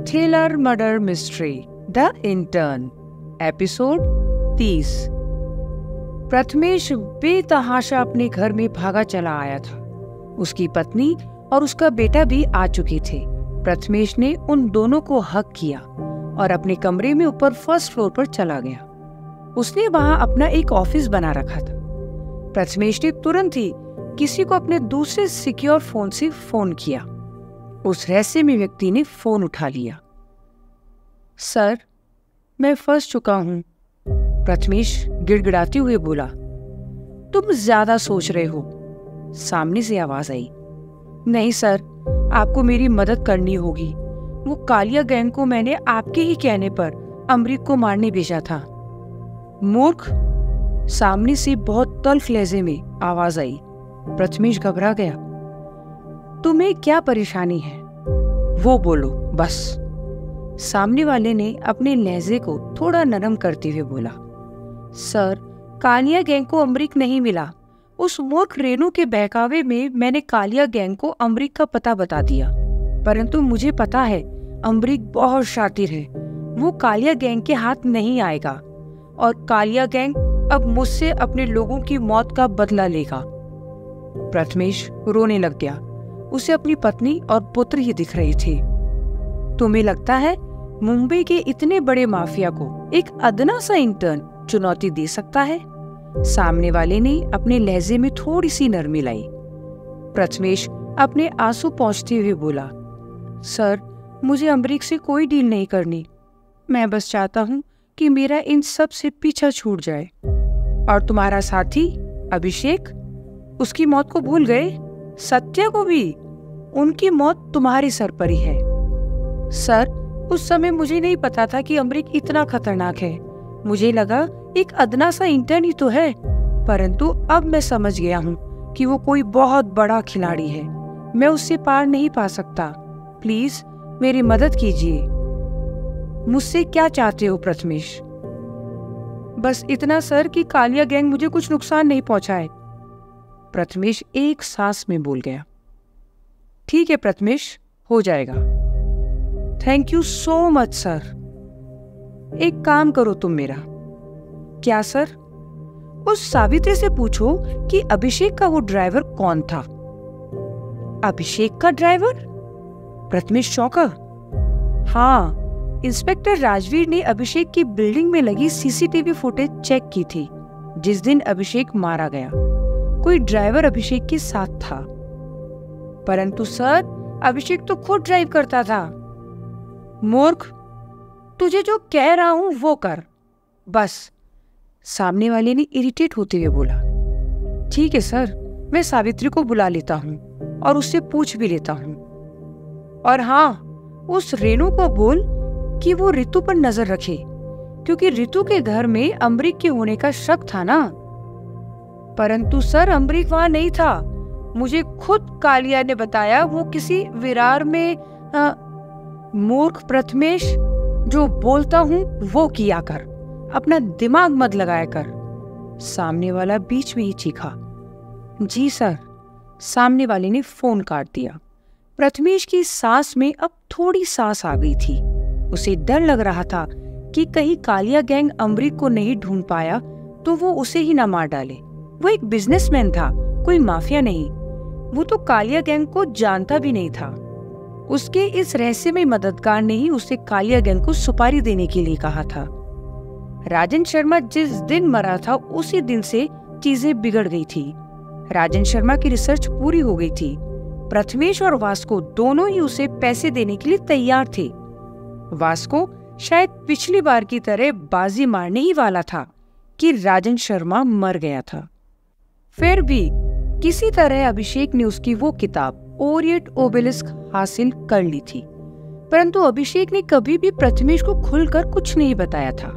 Thriller murder mystery the intern episode 30। Prathamesh बेतहाशा अपने घर में भागा चला आया था। उसकी पत्नी और उसका बेटा भी आ चुके थे। प्रथमेश ने उन दोनों को हक किया और अपने कमरे में ऊपर फर्स्ट फ्लोर पर चला गया। उसने वहां अपना एक ऑफिस बना रखा था। प्रथमेश ने तुरंत ही किसी को अपने दूसरे सिक्योर फोन से फोन किया। उस रहस्यमय व्यक्ति ने फोन उठा लिया। सर, मैं फंस चुका हूं, प्रथमेश गिड़गिड़ाते हुए बोला। तुम ज्यादा सोच रहे हो, सामने से आवाज आई। नहीं सर, आपको मेरी मदद करनी होगी। वो कालिया गैंग को मैंने आपके ही कहने पर अमरीक को मारने भेजा था। मूर्ख, सामने से बहुत तल्ख लहजे में आवाज आई। प्रथमेश घबरा गया। तुम्हें क्या परेशानी है, वो बोलो बस। सामने वाले ने अपने लहजे को थोड़ा नरम करते हुए बोला। सर, कालिया गैंग को अमरीक नहीं मिला। उस मूर्ख रेनू के बहकावे में मैंने कालिया गैंग को अमरीक का पता बता दिया, परंतु मुझे पता है अमरीक बहुत शातिर है। वो कालिया गैंग के हाथ नहीं आएगा और कालिया गैंग अब मुझसे अपने लोगों की मौत का बदला लेगा। प्रथमेश रोने लग गया। उसे अपनी पत्नी और पुत्र ही दिख रहे थे। तुम्हें लगता है मुंबई के इतने बड़े माफिया को एक अदना सा इंटर्न चुनौती दे सकता है? सामने वाले ने अपने लहजे में थोड़ी सी नरमी लाई। प्रथमेश अपने आंसू पोंछते हुए बोला, सर, मुझे अमरीक से कोई डील नहीं करनी। मैं बस चाहता हूँ कि मेरा इन सब से पीछा छूट जाए। और तुम्हारा साथी अभिषेक, उसकी मौत को भूल गए? सत्या को भी? उनकी मौत तुम्हारे सर पर ही है। सर, उस समय मुझे नहीं पता था कि अमरीक इतना खतरनाक है। मुझे लगा एक अदना सा इंटर्न ही तो है, परंतु अब मैं समझ गया हूँ कि वो कोई बहुत बड़ा खिलाड़ी है। मैं उससे पार नहीं पा सकता। प्लीज मेरी मदद कीजिए। मुझसे क्या चाहते हो प्रथमेश? बस इतना सर कि कालिया गैंग मुझे कुछ नुकसान नहीं पहुंचाए। प्रथमेश एक सांस में बोल गया। ठीक है प्रथमेश, हो जाएगा। Thank you so much sir. एक काम करो तुम मेरा। क्या सर? उस सावित्री से पूछो कि अभिषेक का वो ड्राइवर कौन था। अभिषेक का ड्राइवर? प्रथमेश चौंका। हाँ, इंस्पेक्टर राजवीर ने अभिषेक की बिल्डिंग में लगी सीसीटीवी फुटेज चेक की थी जिस दिन अभिषेक मारा गया। कोई ड्राइवर अभिषेक के साथ था। परंतु सर, अभिषेक तो खुद ड्राइव करता था। मूर्ख, तुझे जो कह रहा हूं वो कर बस। सामने वाले ने इरिटेट होते हुए बोला। ठीक है सर, मैं सावित्री को बुला लेता हूं और उससे पूछ भी लेता हूं। और हाँ, उस रेनू को बोल कि वो रितु पर नजर रखे, क्योंकि रितु के घर में अमरीक के होने का शक था ना। परंतु सर, अमरीक वहां नहीं था। मुझे खुद कालिया ने बताया वो किसी विरार में। मूर्ख प्रथमेश, जो बोलता हूं वो किया कर, अपना दिमाग मत लगाया कर। सामने वाला बीच में ही चीखा। जी सर। सामने वाले ने फोन काट दिया। प्रथमेश की सांस में अब थोड़ी सांस आ गई थी। उसे डर लग रहा था कि कहीं कालिया गैंग अमरीक को नहीं ढूंढ पाया तो वो उसे ही न मार डाले। वो एक बिजनेसमैन था, कोई माफिया नहीं। वो तो कालिया गैंग को जानता भी नहीं था। उसके इस रहस्यमय मददगार ने ही उसे कालिया गैंग को सुपारी देने के लिए कहा था। राजन शर्मा जिस दिन मरा था उसी दिन से चीजें बिगड़ गई थी। राजन शर्मा की रिसर्च पूरी हो गई थी। प्रथमेश और वास्को दोनों ही उसे पैसे देने के लिए तैयार थे। वास्को शायद पिछली बार की तरह बाजी मारने ही वाला था कि राजन शर्मा मर गया था। फिर भी किसी तरह अभिषेक ने उसकी वो किताब ओरिएंट ओबेलिस्क हासिल कर ली थी, परंतु अभिषेक ने कभी भी प्रथमेश को खुलकर कुछ नहीं बताया था।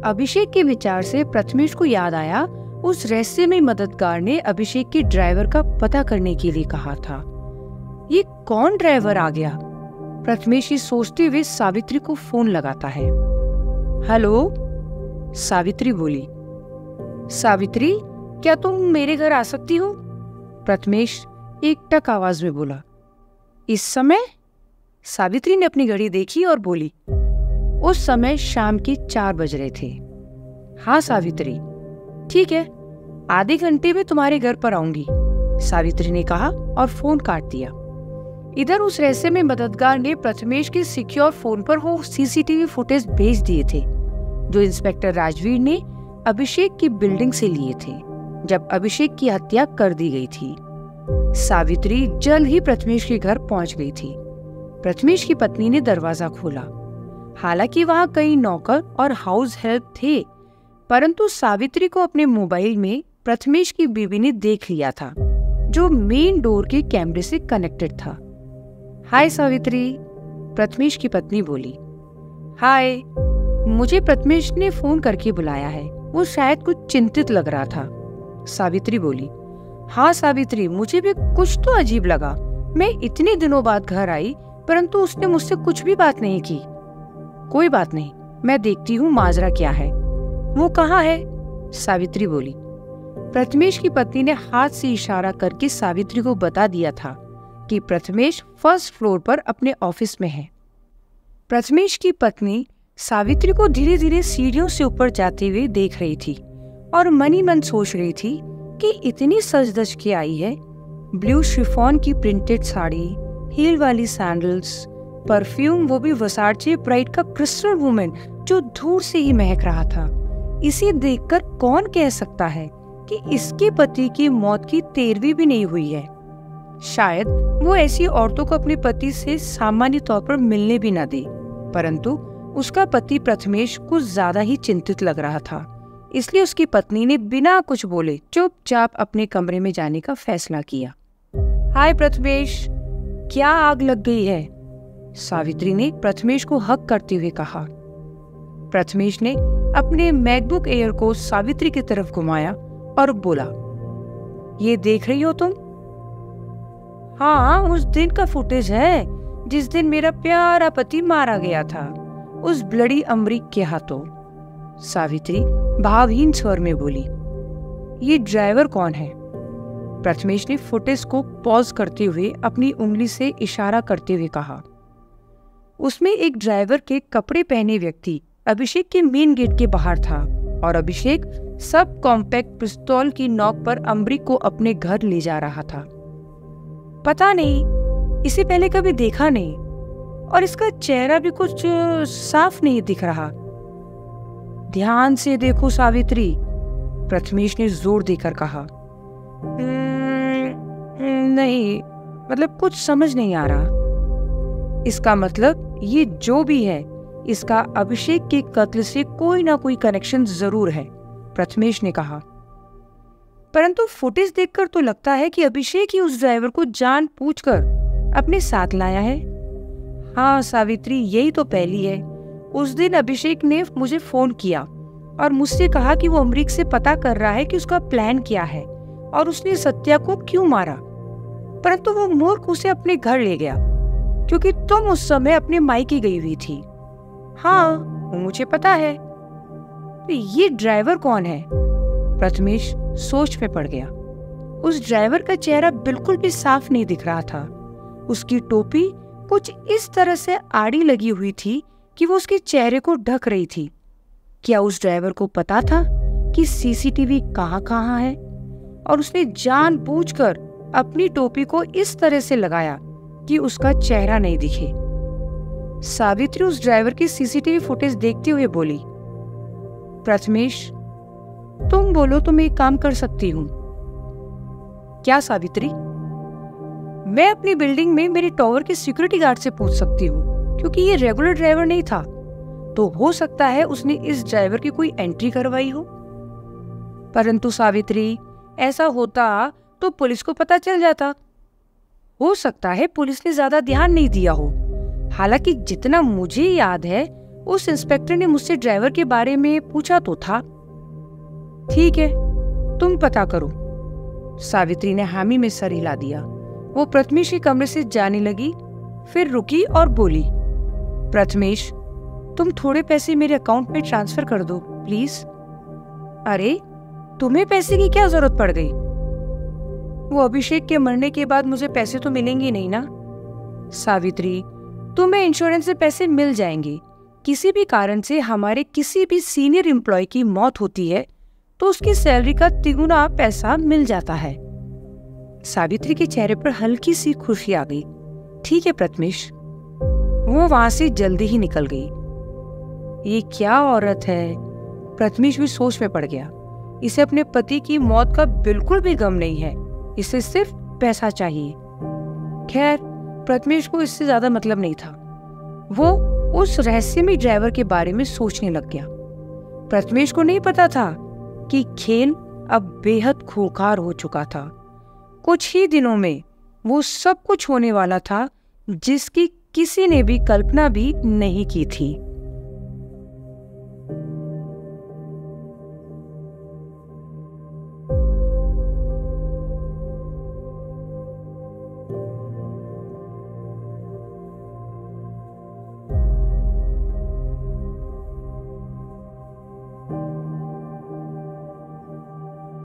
अभिषेक के विचार से प्रथमेश को याद आया उस रहस्यमय मददगार ने अभिषेक के ड्राइवर का पता करने के लिए कहा था। ये कौन ड्राइवर आ गया? प्रथमेश ये सोचते हुए सावित्री को फोन लगाता है। हेलो, सावित्री बोली। सावित्री, क्या तुम मेरे घर आ सकती हो? प्रथमेश एकटक आवाज में बोला। इस समय? सावित्री ने अपनी घड़ी देखी और बोली। उस समय शाम के 4 बज रहे थे। हाँ सावित्री, ठीक है, आधे घंटे में तुम्हारे घर पर आऊंगी, सावित्री ने कहा और फोन काट दिया। इधर उस रहस्यमय मददगार ने प्रथमेश के सिक्योर फोन पर वो सीसीटीवी फुटेज भेज दिए थे जो इंस्पेक्टर राजवीर ने अभिषेक की बिल्डिंग से लिए थे जब अभिषेक की हत्या कर दी गई थी। सावित्री जल्द ही प्रथमेश के घर पहुंच गई थी। प्रथमेश की पत्नी ने दरवाजा खोला। हालांकि वहां कई नौकर और हाउस हेल्प थे, परंतु सावित्री को अपने मोबाइल में प्रथमेश की बीवी ने देख लिया था जो मेन डोर के कैमरे से कनेक्टेड था। हाय सावित्री, प्रथमेश की पत्नी बोली। हाय, मुझे प्रथमेश ने फोन करके बुलाया है, वो शायद कुछ चिंतित लग रहा था, सावित्री बोली। हाँ सावित्री, मुझे भी कुछ तो अजीब लगा। मैं इतने दिनों बाद घर आई परंतु उसने मुझसे कुछ भी बात नहीं की। कोई बात नहीं, मैं देखती हूँ माजरा क्या है। वो कहाँ है? सावित्री बोली। प्रथमेश की पत्नी ने हाथ से इशारा करके सावित्री को बता दिया था कि प्रथमेश फर्स्ट फ्लोर पर अपने ऑफिस में है। प्रथमेश की पत्नी सावित्री को धीरे धीरे सीढ़ियों से ऊपर जाते हुए देख रही थी और मन ही मन सोच रही थी कि इतनी सज धज के आई है। ब्लू शिफॉन की प्रिंटेड साड़ी, हील वाली सैंडल्स, परफ्यूम, वो भी वर्साचे ब्राइड का क्रिस्टल वुमेन जो दूर से ही महक रहा था। इसे देखकर कौन कह सकता है कि इसके पति की मौत की 13वीं भी नहीं हुई है। शायद वो ऐसी औरतों को अपने पति से सामान्य तौर पर मिलने भी न दे, परंतु उसका पति प्रथमेश कुछ ज्यादा ही चिंतित लग रहा था। इसलिए उसकी पत्नी ने बिना कुछ बोले चुपचाप अपने कमरे में जाने का फैसला किया। हाय प्रथमेश, क्या आग लग गई है? सावित्री ने प्रथमेश को हक करते हुए कहा। प्रथमेश ने अपने मैकबुक एयर को सावित्री की तरफ घुमाया और बोला, ये देख रही हो तुम? हाँ, उस दिन का फुटेज है जिस दिन मेरा प्यारा पति मारा गया था, उस ब्लडी अमरीक के हाथों, सावित्री भावहीन स्वर में बोली। ये ड्राइवर कौन है? प्रथमेश ने फुटेज को पॉज करते हुए अपनी उंगली से इशारा करते हुए कहा। उसमें एक ड्राइवर के कपड़े पहने व्यक्ति अभिषेक के मेन गेट के बाहर था और अभिषेक सब कॉम्पैक्ट पिस्तौल की नोक पर अमरीक को अपने घर ले जा रहा था। पता नहीं, इसे पहले कभी देखा नहीं और इसका चेहरा भी कुछ साफ नहीं दिख रहा। ध्यान से देखो सावित्री, प्रथमेश ने जोर देकर कहा। नहीं, मतलब कुछ समझ नहीं आ रहा। इसका मतलब ये जो भी है, इसका अभिषेक के कत्ल से कोई ना कोई कनेक्शन जरूर है, प्रथमेश ने कहा। परंतु फुटेज देखकर तो लगता है कि अभिषेक ही उस ड्राइवर को जानबूझकर अपने साथ लाया है। हाँ सावित्री, यही तो पहली है। उस दिन अभिषेक ने मुझे फोन किया और मुझसे कहा कि वो अमरीक से पता कर रहा है कि उसका प्लान क्या है और उसने सत्या को क्यों मारा, परंतु वो मूर्ख उसे अपने घर ले गया क्योंकि तुम उस समय अपने मायके गई हुई थी। हाँ, वो मुझे पता है। तो ये ड्राइवर कौन है? प्रथमेश सोच में पड़ गया। उस ड्राइवर का चेहरा बिल्कुल भी साफ नहीं दिख रहा था। उसकी टोपी कुछ इस तरह से आड़ी लगी हुई थी कि वो उसके चेहरे को ढक रही थी। क्या उस ड्राइवर को पता था कि सीसीटीवी कहाँ है और उसने जानबूझकर अपनी टोपी को इस तरह से लगाया कि उसका चेहरा नहीं दिखे? सावित्री उस ड्राइवर की सीसीटीवी फुटेज देखते हुए बोली। प्रथमेश, तुम बोलो तो मैं एक काम कर सकती हूँ। क्या सावित्री? मैं अपनी बिल्डिंग में मेरे टावर के सिक्योरिटी गार्ड से पूछ सकती हूँ क्योंकि ये रेगुलर ड्राइवर नहीं था, तो हो सकता है उसने इस ड्राइवर की कोई एंट्री करवाई हो। परंतु सावित्री, ऐसा होता तो पुलिस को पता चल जाता। हो सकता है पुलिस ने ज्यादा ध्यान नहीं दिया हो। हालांकि जितना मुझे याद है, उस इंस्पेक्टर ने मुझसे ड्राइवर के बारे में पूछा तो था। ठीक है, तुम पता करो। सावित्री ने हामी में सर हिला दिया। वो प्रथमेश के कमरे से जाने लगी, फिर रुकी और बोली, प्रथमेश, तुम थोड़े पैसे मेरे अकाउंट में ट्रांसफर कर दो प्लीज। अरे, तुम्हें पैसे की क्या जरूरत पड़ गई? वो अभिषेक के मरने के बाद मुझे पैसे तो मिलेंगे नहीं ना। सावित्री, तुम्हें इंश्योरेंस से पैसे मिल जाएंगे। किसी भी कारण से हमारे किसी भी सीनियर एम्प्लॉय की मौत होती है तो उसकी सैलरी का तिगुना पैसा मिल जाता है। सावित्री के चेहरे पर हल्की सी खुशी आ गई। ठीक है प्रथमेश। वो वहां से जल्दी ही निकल गई। ये क्या औरत है? प्रथमेश भी सोच में पड़ गया। इसे अपने पति की मौत का बिल्कुल भी गम नहीं है, इसे सिर्फ पैसा चाहिए। खैर, प्रथमेश को इससे ज्यादा मतलब नहीं था। वो उस रहस्यमय ड्राइवर के बारे में सोचने लग गया। प्रथमेश को नहीं पता था कि खेल अब बेहद खूंखार हो चुका था। कुछ ही दिनों में वो सब कुछ होने वाला था जिसकी किसी ने भी कल्पना भी नहीं की थी।